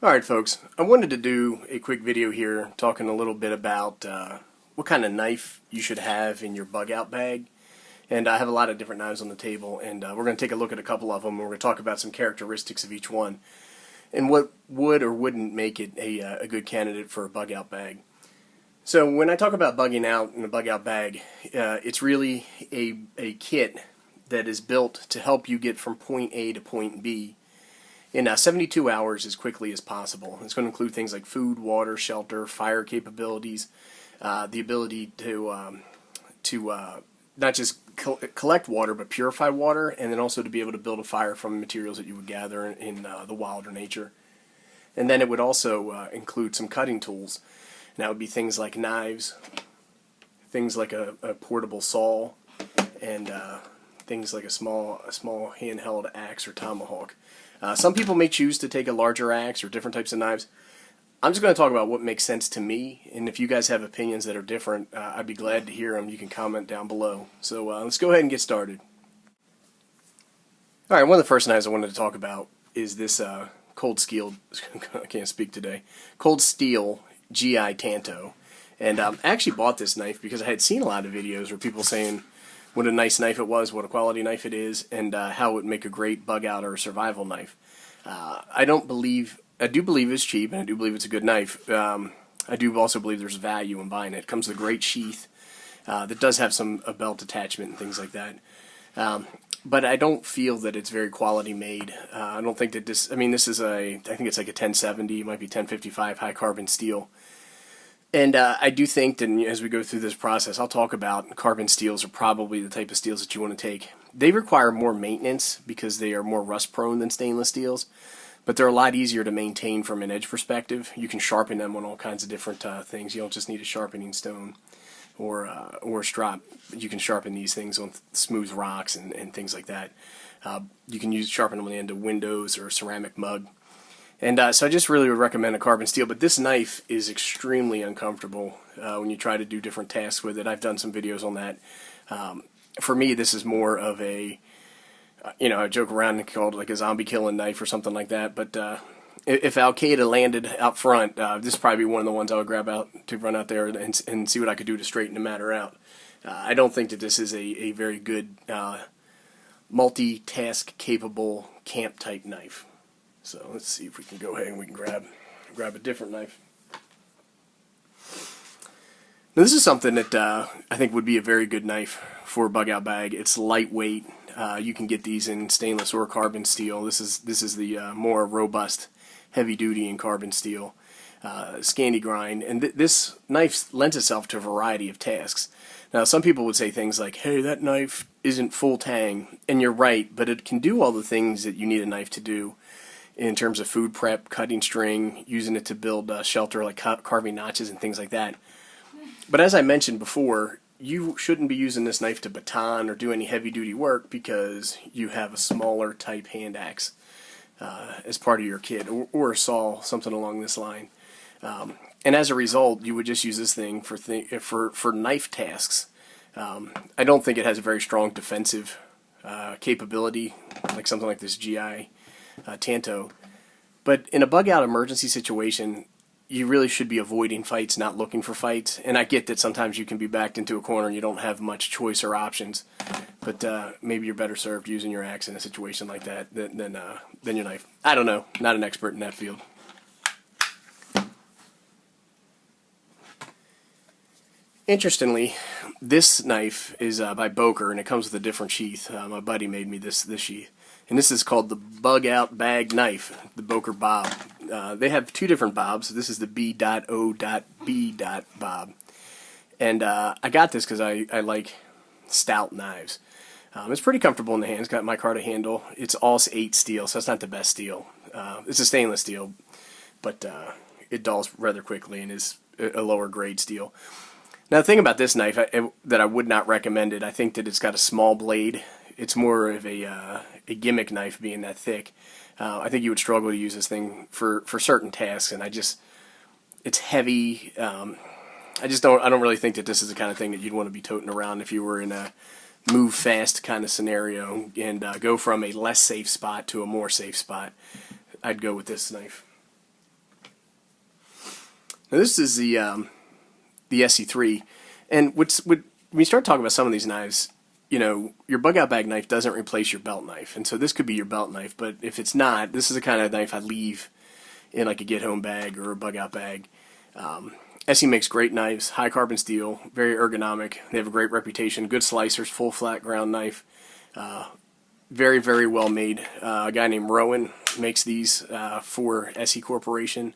Alright folks, I wanted to do a quick video here talking a little bit about what kind of knife you should have in your bug out bag. And I have a lot of different knives on the table, and we're going to take a look at a couple of them, and we're going to talk about some characteristics of each one and what would or wouldn't make it a good candidate for a bug out bag. So when I talk about bugging out in a bug out bag, it's really a kit that is built to help you get from point A to point B in 72 hours as quickly as possible. It's going to include things like food, water, shelter, fire capabilities, the ability to not just collect water but purify water, and then also to be able to build a fire from materials that you would gather in the wild or nature. And then it would also include some cutting tools. And that would be things like knives, things like a portable saw, and things like a small handheld axe or tomahawk. Some people may choose to take a larger axe or different types of knives. I'm just going to talk about what makes sense to me, and if you guys have opinions that are different, I'd be glad to hear them. You can comment down below. So let's go ahead and get started. Alright, one of the first knives I wanted to talk about is this Cold Steel, I can't speak today, Cold Steel GI Tanto. And I actually bought this knife because I had seen a lot of videos where people saying what a nice knife it was, what a quality knife it is, and how it would make a great bug out or survival knife. I do believe it's cheap, and I do believe it's a good knife. I do also believe there's value in buying it. It comes with a great sheath that does have a belt attachment and things like that. But I don't feel that it's very quality made. I don't think that this is I think it's like a 1070, it might be 1055 high carbon steel. And I do think that as we go through this process, I'll talk about carbon steels are probably the type of steels that you want to take. They require more maintenance because they are more rust prone than stainless steels, but they're a lot easier to maintain from an edge perspective. You can sharpen them on all kinds of different things. You don't just need a sharpening stone or a strop. You can sharpen these things on smooth rocks and things like that. You can sharpen them on the end of windows or a ceramic mug. And so I just really would recommend a carbon steel, but this knife is extremely uncomfortable when you try to do different tasks with it. I've done some videos on that. For me, this is more of I joke around and call it like a zombie killing knife or something like that, but if Al-Qaeda landed out front, this would probably be one of the ones I would grab out to run out there and see what I could do to straighten the matter out. I don't think that this is a very good multitask capable camp type knife. So let's see if we can go ahead and we can grab a different knife. Now this is something that I think would be a very good knife for a bug out bag. It's lightweight. You can get these in stainless or carbon steel. This is the more robust, heavy duty in carbon steel, Scandi grind. And this knife lends itself to a variety of tasks. Now some people would say things like, hey, that knife isn't full tang, and you're right, but it can do all the things that you need a knife to do in terms of food prep, cutting string, using it to build shelter, like carving notches and things like that. But as I mentioned before, you shouldn't be using this knife to baton or do any heavy-duty work because you have a smaller type hand axe as part of your kit, or a saw, something along this line. And as a result, you would just use this thing for knife tasks. I don't think it has a very strong defensive capability, like something like this GI Tanto. But in a bug out emergency situation, you really should be avoiding fights, not looking for fights. And I get that sometimes you can be backed into a corner and you don't have much choice or options, but maybe you're better served using your axe in a situation like that than your knife. I don't know, not an expert in that field. Interestingly, this knife is by Boker, and it comes with a different sheath. My buddy made me this sheath. And this is called the Bug Out Bag Knife, the Boker Bob. They have two different bobs. This is the B.O.B. Bob. And I got this because I like stout knives. It's pretty comfortable in the hand. It's got micarta handle. It's all 8 steel, so it's not the best steel. It's a stainless steel, but it dulls rather quickly and is a lower grade steel. Now the thing about this knife that I would not recommend it, I think that it's got a small blade. It's more of a gimmick knife being that thick. I think you would struggle to use this thing for certain tasks, and it's heavy. I don't really think that this is the kind of thing that you'd want to be toting around if you were in a move fast kind of scenario and go from a less safe spot to a more safe spot. I'd go with this knife. Now this is the SE3, and when you start talking about some of these knives, you know, your bug out bag knife doesn't replace your belt knife, and so this could be your belt knife. But if it's not, this is the kind of knife I'd leave in like a get home bag or a bug out bag. SE makes great knives, high carbon steel, very ergonomic. They have a great reputation, good slicers, full flat ground knife. Very, very well made. A guy named Rowan makes these for SE Corporation.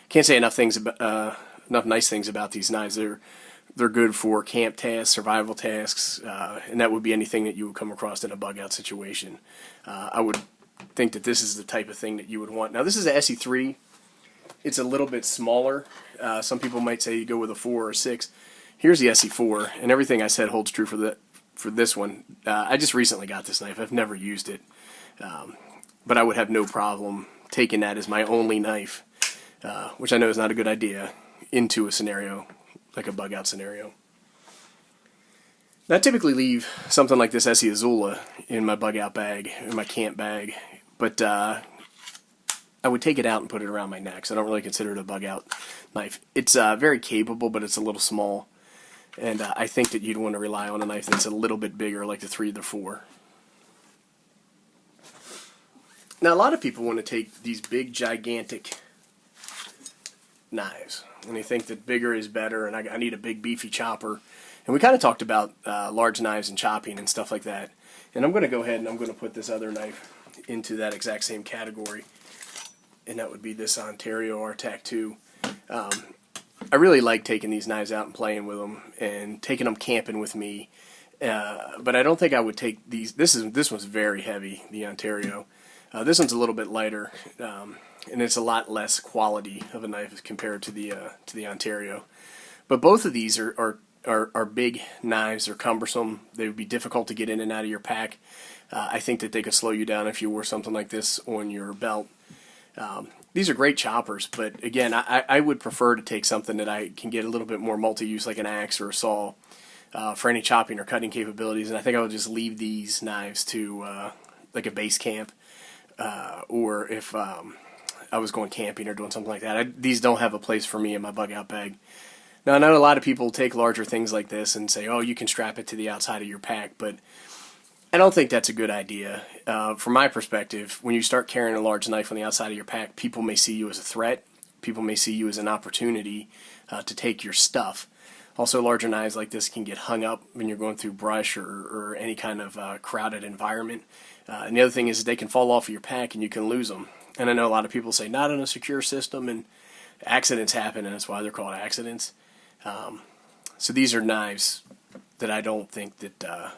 Can't say enough nice things about these knives. They're good for camp tasks, survival tasks, and that would be anything that you would come across in a bug out situation. I would think that this is the type of thing that you would want. Now this is a SE3. It's a little bit smaller. Some people might say you go with a 4 or 6. Here's the SE4, and everything I said holds true for this one. I just recently got this knife. I've never used it, but I would have no problem taking that as my only knife, which I know is not a good idea, into a scenario like a bug out scenario. Now, I typically leave something like this SE Azula in my bug out bag, in my camp bag, but I would take it out and put it around my neck, so I don't really consider it a bug out knife. It's very capable, but it's a little small, and I think that you'd want to rely on a knife that's a little bit bigger, like the 3 or the 4. Now, a lot of people want to take these big, gigantic knives, and they think that bigger is better, and I need a big, beefy chopper. And we kind of talked about large knives and chopping and stuff like that. And I'm going to go ahead and I'm going to put this other knife into that exact same category, and that would be this Ontario RTAC 2. I really like taking these knives out and playing with them and taking them camping with me. But I don't think I would take these. This one's very heavy, the Ontario. This one's a little bit lighter, and it's a lot less quality of a knife compared to the Ontario. But both of these are big knives. They're cumbersome. They would be difficult to get in and out of your pack. I think that they could slow you down if you wore something like this on your belt. These are great choppers, but again, I would prefer to take something that I can get a little bit more multi-use, like an axe or a saw, for any chopping or cutting capabilities. And I think I would just leave these knives to like a base camp, or if I was going camping or doing something like that. These don't have a place for me in my bug out bag. Now, I know a lot of people take larger things like this and say, oh, you can strap it to the outside of your pack, but I don't think that's a good idea. From my perspective, when you start carrying a large knife on the outside of your pack, people may see you as a threat. People may see you as an opportunity to take your stuff. Also, larger knives like this can get hung up when you're going through brush or any kind of crowded environment. And the other thing is they can fall off of your pack and you can lose them. And I know a lot of people say, not in a secure system, and accidents happen, and that's why they're called accidents. So these are knives that I don't think that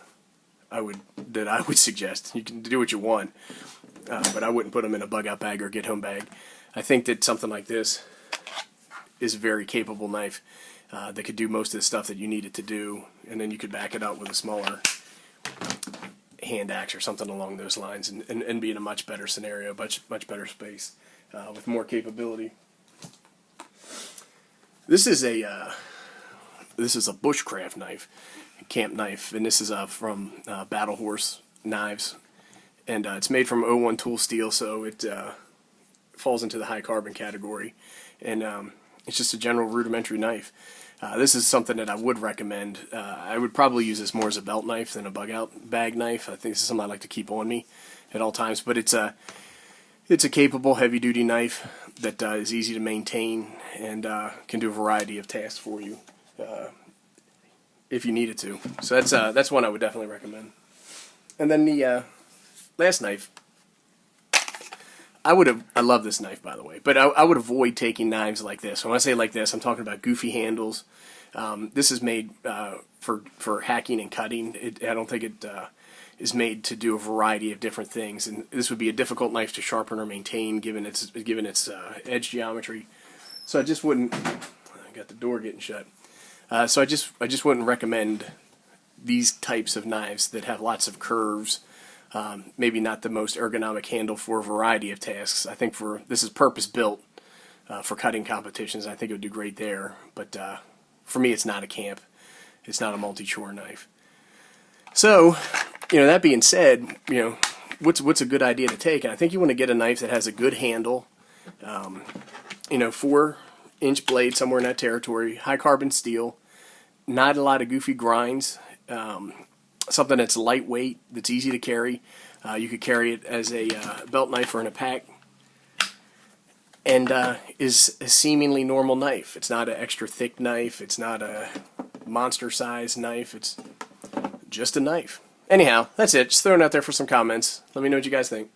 I would suggest. You can do what you want, but I wouldn't put them in a bug out bag or get home bag. I think that something like this is a very capable knife that could do most of the stuff that you need it to do, and then you could back it up with a smaller hand axe or something along those lines, and be in a much better scenario, much better space with more capability. This is a bushcraft knife, camp knife, and this is from Battle Horse Knives, and it's made from 01 tool steel, so it falls into the high carbon category, and it's just a general rudimentary knife. This is something that I would recommend. I would probably use this more as a belt knife than a bug out bag knife. I think this is something I like to keep on me at all times, but it's a capable heavy duty knife that is easy to maintain and can do a variety of tasks for you if you needed to. So that's one I would definitely recommend. And then the last knife, I love this knife, by the way, but I would avoid taking knives like this. When I say like this, I'm talking about goofy handles. This is made for hacking and cutting. I don't think it is made to do a variety of different things, and this would be a difficult knife to sharpen or maintain given its edge geometry. So I just wouldn't. I got the door getting shut. So I just wouldn't recommend these types of knives that have lots of curves. Maybe not the most ergonomic handle for a variety of tasks. I think this is purpose built for cutting competitions. I think it would do great there, but for me, it's not a camp. It's not a multi-chore knife. So, that being said, what's a good idea to take? And I think you want to get a knife that has a good handle, for inch blade, somewhere in that territory. High carbon steel. Not a lot of goofy grinds. Something that's lightweight, that's easy to carry. You could carry it as a belt knife or in a pack. And is a seemingly normal knife. It's not an extra thick knife. It's not a monster-sized knife. It's just a knife. Anyhow, that's it. Just throwing it out there for some comments. Let me know what you guys think.